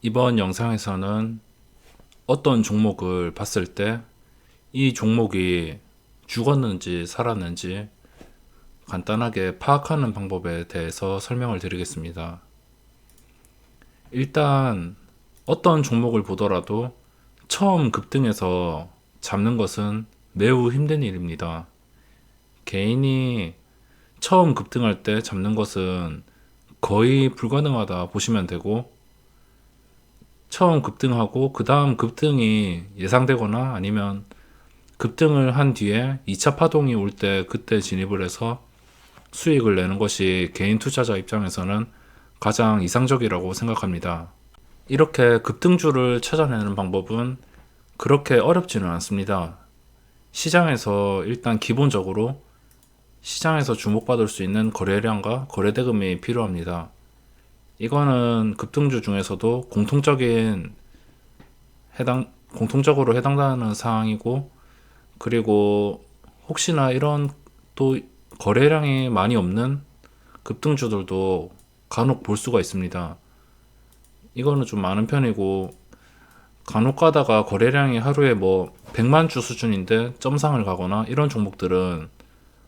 이번 영상에서는 어떤 종목을 봤을 때 이 종목이 죽었는지 살았는지 간단하게 파악하는 방법에 대해서 설명을 드리겠습니다. 일단 어떤 종목을 보더라도 처음 급등해서 잡는 것은 매우 힘든 일입니다. 개인이 처음 급등할 때 잡는 것은 거의 불가능하다 보시면 되고, 처음 급등하고 그 다음 급등이 예상되거나 아니면 급등을 한 뒤에 2차 파동이 올 때 그때 진입을 해서 수익을 내는 것이 개인 투자자 입장에서는 가장 이상적이라고 생각합니다. 이렇게 급등주를 찾아내는 방법은 그렇게 어렵지는 않습니다. 시장에서 일단 기본적으로 시장에서 주목받을 수 있는 거래량과 거래대금이 필요합니다. 이거는 급등주 중에서도 공통적으로 해당되는 사항이고, 그리고 혹시나 이런 또 거래량이 많이 없는 급등주들도 간혹 볼 수가 있습니다. 이거는 좀 많은 편이고, 간혹 가다가 거래량이 하루에 뭐 100만 주 수준인데 점상을 가거나 이런 종목들은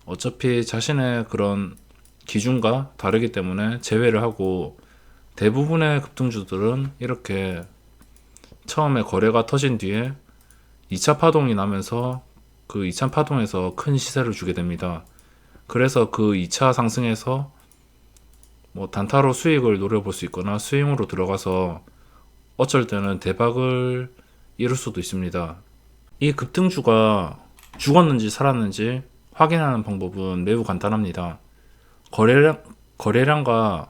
어차피 자신의 그런 기준과 다르기 때문에 제외를 하고, 대부분의 급등주들은 이렇게 처음에 거래가 터진 뒤에 2차 파동이 나면서 그 2차 파동에서 큰 시세를 주게 됩니다. 그래서 그 2차 상승에서 뭐 단타로 수익을 노려볼 수 있거나 스윙으로 들어가서 어쩔 때는 대박을 이룰 수도 있습니다. 이 급등주가 죽었는지 살았는지 확인하는 방법은 매우 간단합니다. 거래량과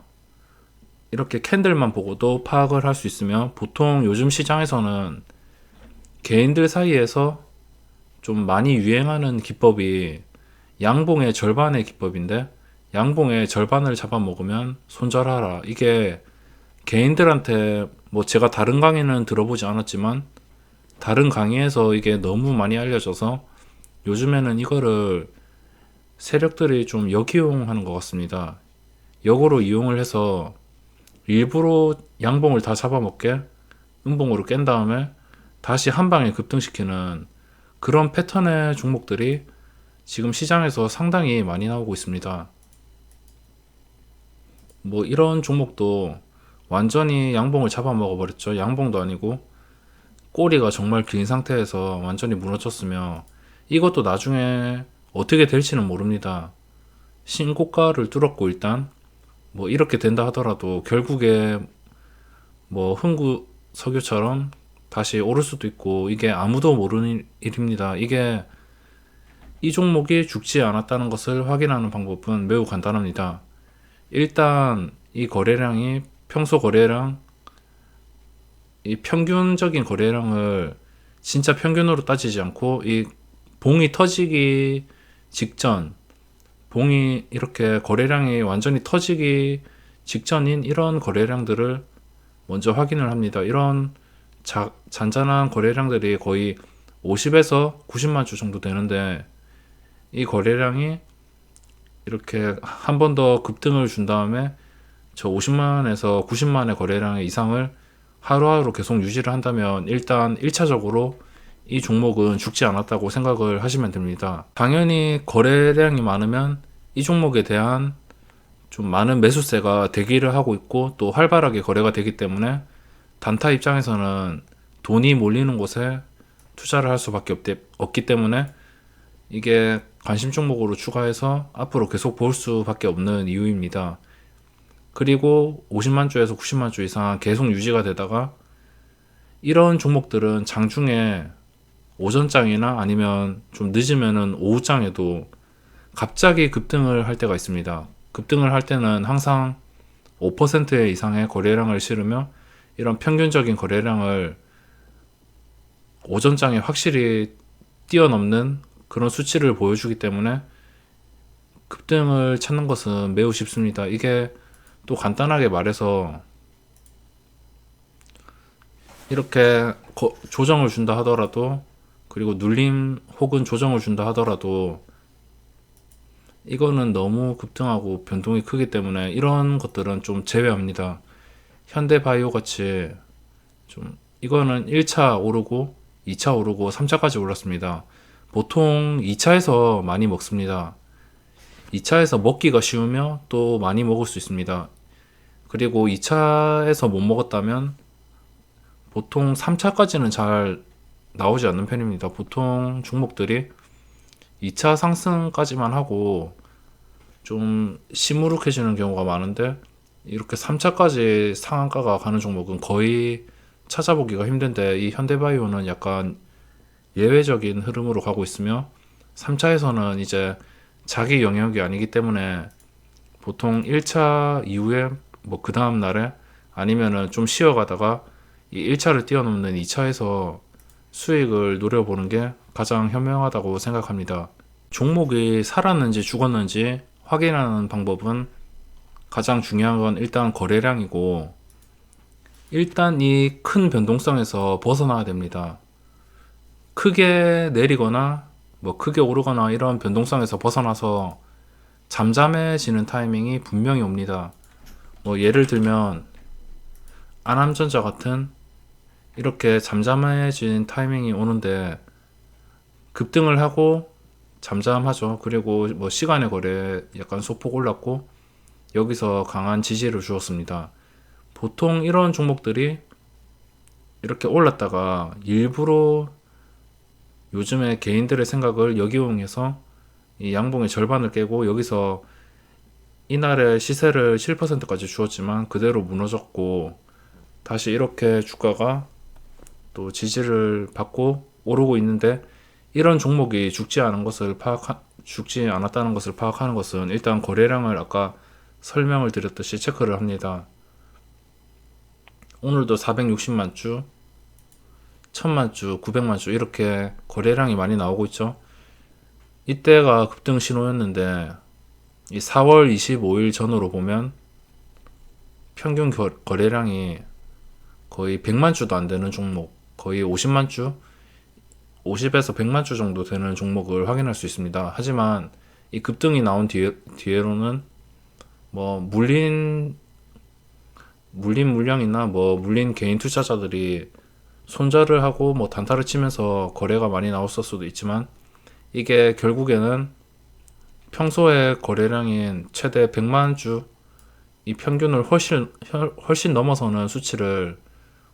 이렇게 캔들만 보고도 파악을 할 수 있으며, 보통 요즘 시장에서는 개인들 사이에서 좀 많이 유행하는 기법이 양봉의 절반의 기법인데, 양봉의 절반을 잡아먹으면 손절하라. 이게 개인들한테 뭐 제가 다른 강의는 들어보지 않았지만 다른 강의에서 이게 너무 많이 알려져서 요즘에는 이거를 세력들이 좀 역이용하는 것 같습니다. 역으로 이용을 해서 일부러 양봉을 다 잡아먹게 음봉으로 깬 다음에 다시 한 방에 급등시키는 그런 패턴의 종목들이 지금 시장에서 상당히 많이 나오고 있습니다. 뭐 이런 종목도 완전히 양봉을 잡아먹어 버렸죠. 양봉도 아니고 꼬리가 정말 긴 상태에서 완전히 무너졌으며, 이것도 나중에 어떻게 될지는 모릅니다. 신고가를 뚫었고 일단 뭐 이렇게 된다 하더라도 결국에 뭐 흥구 석유처럼 다시 오를 수도 있고, 이게 아무도 모르는 일입니다. 이게 이 종목이 죽지 않았다는 것을 확인하는 방법은 매우 간단합니다. 일단 이 거래량이 평소 거래량, 이 평균적인 거래량을 진짜 평균으로 따지지 않고 이 봉이 터지기 직전, 봉이 이렇게 거래량이 완전히 터지기 직전인 이런 거래량들을 먼저 확인을 합니다. 이런 잔잔한 거래량들이 거의 50에서 90만 주 정도 되는데, 이 거래량이 이렇게 한 번 더 급등을 준 다음에 저 50만에서 90만의 거래량의 이상을 하루하루 계속 유지를 한다면 일단 1차적으로 이 종목은 죽지 않았다고 생각을 하시면 됩니다. 당연히 거래량이 많으면 이 종목에 대한 좀 많은 매수세가 대기를 하고 있고 또 활발하게 거래가 되기 때문에 단타 입장에서는 돈이 몰리는 곳에 투자를 할 수밖에 없기 때문에 이게 관심 종목으로 추가해서 앞으로 계속 볼 수밖에 없는 이유입니다. 그리고 50만 주에서 90만 주 이상 계속 유지가 되다가 이런 종목들은 장중에 오전장이나 아니면 좀 늦으면은 오후장에도 갑자기 급등을 할 때가 있습니다. 급등을 할 때는 항상 5% 이상의 거래량을 실으며 이런 평균적인 거래량을 오전장에 확실히 뛰어넘는 그런 수치를 보여주기 때문에 급등을 찾는 것은 매우 쉽습니다. 이게 또 간단하게 말해서 이렇게 조정을 준다 하더라도, 그리고 눌림 혹은 조정을 준다 하더라도 이거는 너무 급등하고 변동이 크기 때문에 이런 것들은 좀 제외합니다. 현대바이오 같이 좀 이거는 1차 오르고 2차 오르고 3차까지 올랐습니다. 보통 2차에서 많이 먹습니다. 2차에서 먹기가 쉬우며 또 많이 먹을 수 있습니다. 그리고 2차에서 못 먹었다면 보통 3차까지는 잘 나오지 않는 편입니다. 보통 종목들이 2차 상승까지만 하고 좀 시무룩해지는 경우가 많은데 이렇게 3차까지 상한가가 가는 종목은 거의 찾아보기가 힘든데 이 현대바이오는 약간 예외적인 흐름으로 가고 있으며 3차에서는 이제 자기 영역이 아니기 때문에 보통 1차 이후에 뭐 그 다음 날에 아니면은 좀 쉬어가다가 이 1차를 뛰어넘는 2차에서 수익을 노려보는 게 가장 현명하다고 생각합니다. 종목이 살았는지 죽었는지 확인하는 방법은 가장 중요한 건 일단 거래량이고 일단 이 큰 변동성에서 벗어나야 됩니다. 크게 내리거나 뭐 크게 오르거나 이런 변동성에서 벗어나서 잠잠해지는 타이밍이 분명히 옵니다. 뭐 예를 들면 안암전자 같은 이렇게 잠잠해진 타이밍이 오는데 급등을 하고 잠잠하죠. 그리고 뭐 시간의 거래에 약간 소폭 올랐고 여기서 강한 지지를 주었습니다. 보통 이런 종목들이 이렇게 올랐다가 일부러 요즘에 개인들의 생각을 역이용해서 이 양봉의 절반을 깨고 여기서 이날의 시세를 7%까지 주었지만 그대로 무너졌고 다시 이렇게 주가가 또 지지를 받고 오르고 있는데 이런 종목이 죽지 않았다는 것을 파악하는 것은 일단 거래량을 아까 설명을 드렸듯이 체크를 합니다. 오늘도 460만 주, 1000만 주, 900만 주 이렇게 거래량이 많이 나오고 있죠. 이때가 급등 신호였는데 이 4월 25일 전으로 보면 평균 거래량이 거의 100만 주도 안 되는 종목, 거의 50만 주, 50에서 100만 주 정도 되는 종목을 확인할 수 있습니다. 하지만 이 급등이 나온 뒤에로는 뭐 물린 물량이나 뭐 물린 개인 투자자들이 손절을 하고 뭐 단타를 치면서 거래가 많이 나왔을 수도 있지만 이게 결국에는 평소의 거래량인 최대 100만 주 이 평균을 훨씬 넘어서는 수치를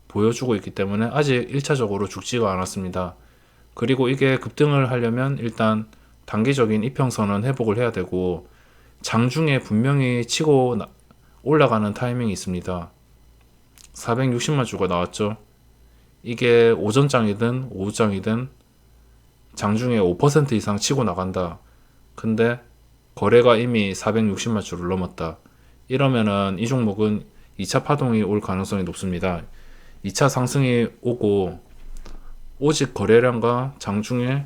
보여주고 있기 때문에 아직 1차적으로 죽지가 않았습니다. 그리고 이게 급등을 하려면 일단 단기적인 이평선은 회복을 해야 되고 장중에 분명히 치고 올라가는 타이밍이 있습니다. 460만 주가 나왔죠. 이게 오전장이든 오후장이든 장중에 5% 이상 치고 나간다. 근데 거래가 이미 460만 주를 넘었다. 이러면은 이 종목은 2차 파동이 올 가능성이 높습니다. 2차 상승이 오고 오직 거래량과 장중에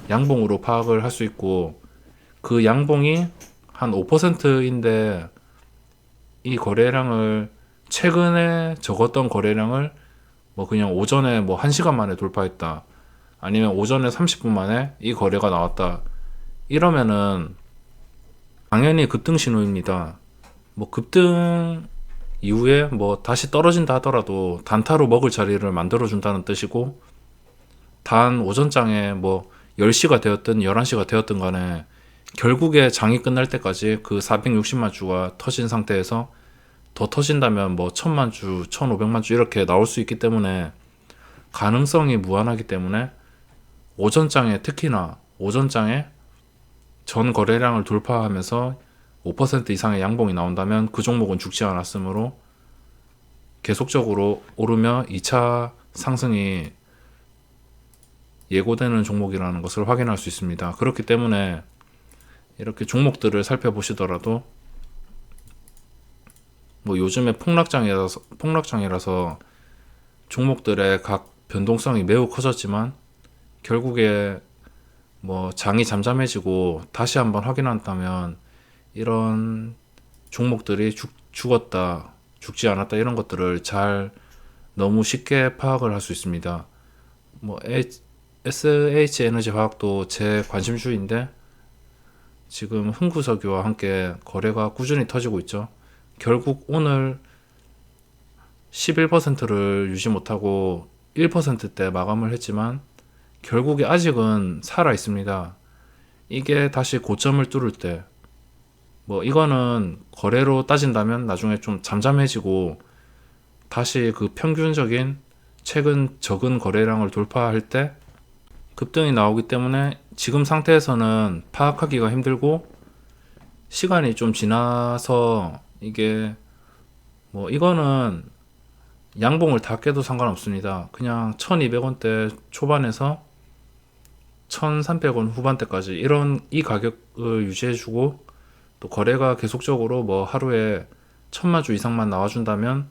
양봉으로 파악을 할 수 있고 그 양봉이 한 5%인데 이 거래량을 최근에 적었던 거래량을 뭐 그냥 오전에 뭐 1시간 만에 돌파했다. 아니면 오전에 30분 만에 이 거래가 나왔다. 이러면은 당연히 급등 신호입니다. 뭐 급등 이후에 뭐 다시 떨어진다 하더라도 단타로 먹을 자리를 만들어 준다는 뜻이고 단 오전장에 뭐 10시가 되었든 11시가 되었든 간에 결국에 장이 끝날 때까지 그 460만 주가 터진 상태에서 더 터진다면 뭐 1000만 주, 1500만 주 이렇게 나올 수 있기 때문에 가능성이 무한하기 때문에 오전장에 특히나 오전장에 전 거래량을 돌파하면서 5% 이상의 양봉이 나온다면 그 종목은 죽지 않았으므로 계속적으로 오르며 2차 상승이 예고되는 종목이라는 것을 확인할 수 있습니다. 그렇기 때문에 이렇게 종목들을 살펴보시더라도 뭐 요즘에 폭락장이라서 종목들의 각 변동성이 매우 커졌지만 결국에 뭐 장이 잠잠해지고 다시 한번 확인한다면 이런 종목들이 죽었다, 죽지 않았다 이런 것들을 잘 너무 쉽게 파악을 할 수 있습니다. 뭐 SH에너지화학도 제 관심주인데 지금 흥구석유와 함께 거래가 꾸준히 터지고 있죠. 결국 오늘 11%를 유지 못하고 1%대 마감을 했지만 결국에 아직은 살아 있습니다. 이게 다시 고점을 뚫을 때, 뭐 이거는 거래로 따진다면 나중에 좀 잠잠해지고 다시 그 평균적인 최근 적은 거래량을 돌파할 때 급등이 나오기 때문에 지금 상태에서는 파악하기가 힘들고, 시간이 좀 지나서 이게 뭐 이거는 양봉을 다 깨도 상관없습니다. 그냥 1200원대 초반에서 1300원 후반대까지 이 가격을 유지해주고, 또 거래가 계속적으로 뭐 하루에 1000마주 이상만 나와준다면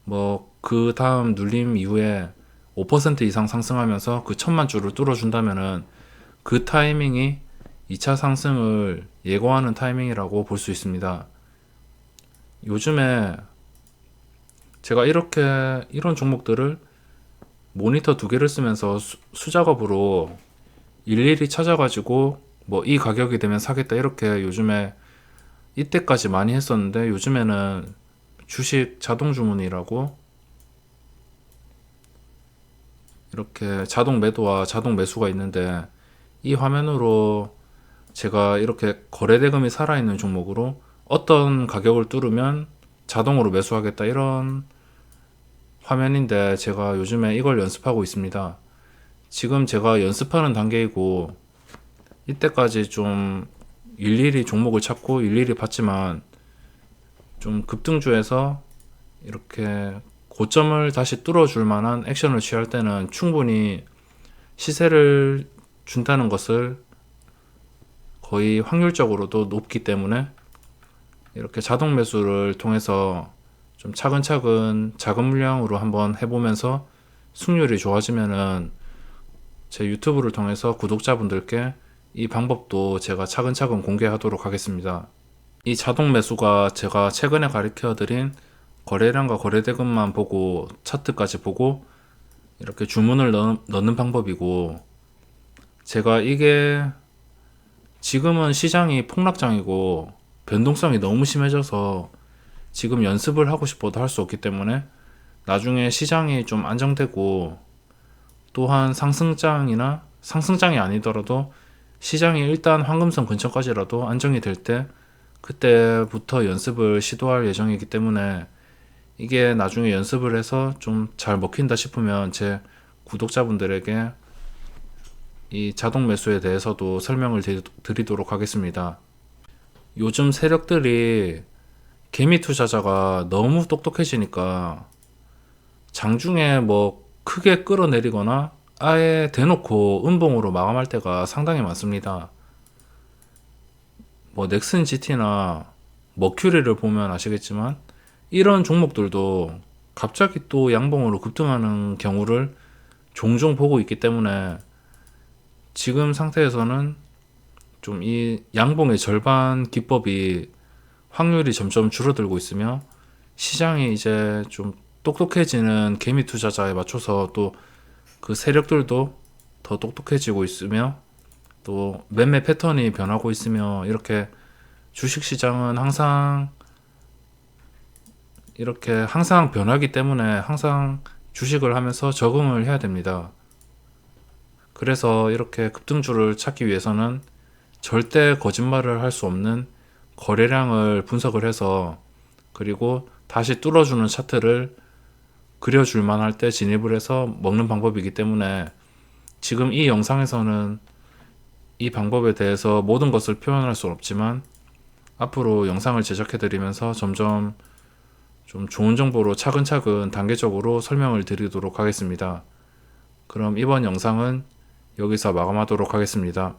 뭐 그 다음 눌림 이후에 5% 이상 상승하면서 그 1000만 주를 뚫어준다면은 그 타이밍이 2차 상승을 예고하는 타이밍이라고 볼 수 있습니다. 요즘에 제가 이런 종목들을 모니터 두 개를 쓰면서 수작업으로 일일이 찾아가지고 뭐 이 가격이 되면 사겠다 이렇게 요즘에 이때까지 많이 했었는데, 요즘에는 주식 자동 주문이라고 이렇게 자동 매도와 자동 매수가 있는데, 이 화면으로 제가 이렇게 거래 대금이 살아있는 종목으로 어떤 가격을 뚫으면 자동으로 매수하겠다 이런 화면인데, 제가 요즘에 이걸 연습하고 있습니다. 지금 제가 연습하는 단계이고, 이때까지 좀 일일이 종목을 찾고 일일이 봤지만 좀 급등주에서 이렇게 고점을 다시 뚫어줄 만한 액션을 취할 때는 충분히 시세를 준다는 것을 거의 확률적으로도 높기 때문에 이렇게 자동 매수를 통해서 좀 차근차근 작은 물량으로 한번 해보면서 승률이 좋아지면은 제 유튜브를 통해서 구독자분들께 이 방법도 제가 차근차근 공개하도록 하겠습니다. 이 자동 매수가 제가 최근에 가르쳐 드린 거래량과 거래대금만 보고 차트까지 보고 이렇게 주문을 넣는 방법이고, 제가 이게 지금은 시장이 폭락장이고 변동성이 너무 심해져서 지금 연습을 하고 싶어도 할 수 없기 때문에 나중에 시장이 좀 안정되고, 또한 상승장이 아니더라도 시장이 일단 황금선 근처까지라도 안정이 될 때 그때부터 연습을 시도할 예정이기 때문에, 이게 나중에 연습을 해서 좀 잘 먹힌다 싶으면 제 구독자분들에게 이 자동 매수에 대해서도 설명을 드리도록 하겠습니다. 요즘 세력들이 개미 투자자가 너무 똑똑해지니까 장중에 뭐 크게 끌어내리거나 아예 대놓고 음봉으로 마감할 때가 상당히 많습니다. 뭐 넥슨 GT나 머큐리를 보면 아시겠지만 이런 종목들도 갑자기 또 양봉으로 급등하는 경우를 종종 보고 있기 때문에, 지금 상태에서는 좀 이 양봉의 절반 기법이 확률이 점점 줄어들고 있으며, 시장이 이제 좀 똑똑해지는 개미 투자자에 맞춰서 또 그 세력들도 더 똑똑해지고 있으며, 또 매매 패턴이 변하고 있으며, 이렇게 주식시장은 항상 변하기 때문에 항상 주식을 하면서 적응을 해야 됩니다. 그래서 이렇게 급등주를 찾기 위해서는 절대 거짓말을 할 수 없는 거래량을 분석을 해서, 그리고 다시 뚫어주는 차트를 그려줄 만할 때 진입을 해서 먹는 방법이기 때문에, 지금 이 영상에서는 이 방법에 대해서 모든 것을 표현할 수는 없지만 앞으로 영상을 제작해 드리면서 점점 좀 좋은 정보로 차근차근 단계적으로 설명을 드리도록 하겠습니다. 그럼 이번 영상은 여기서 마감하도록 하겠습니다.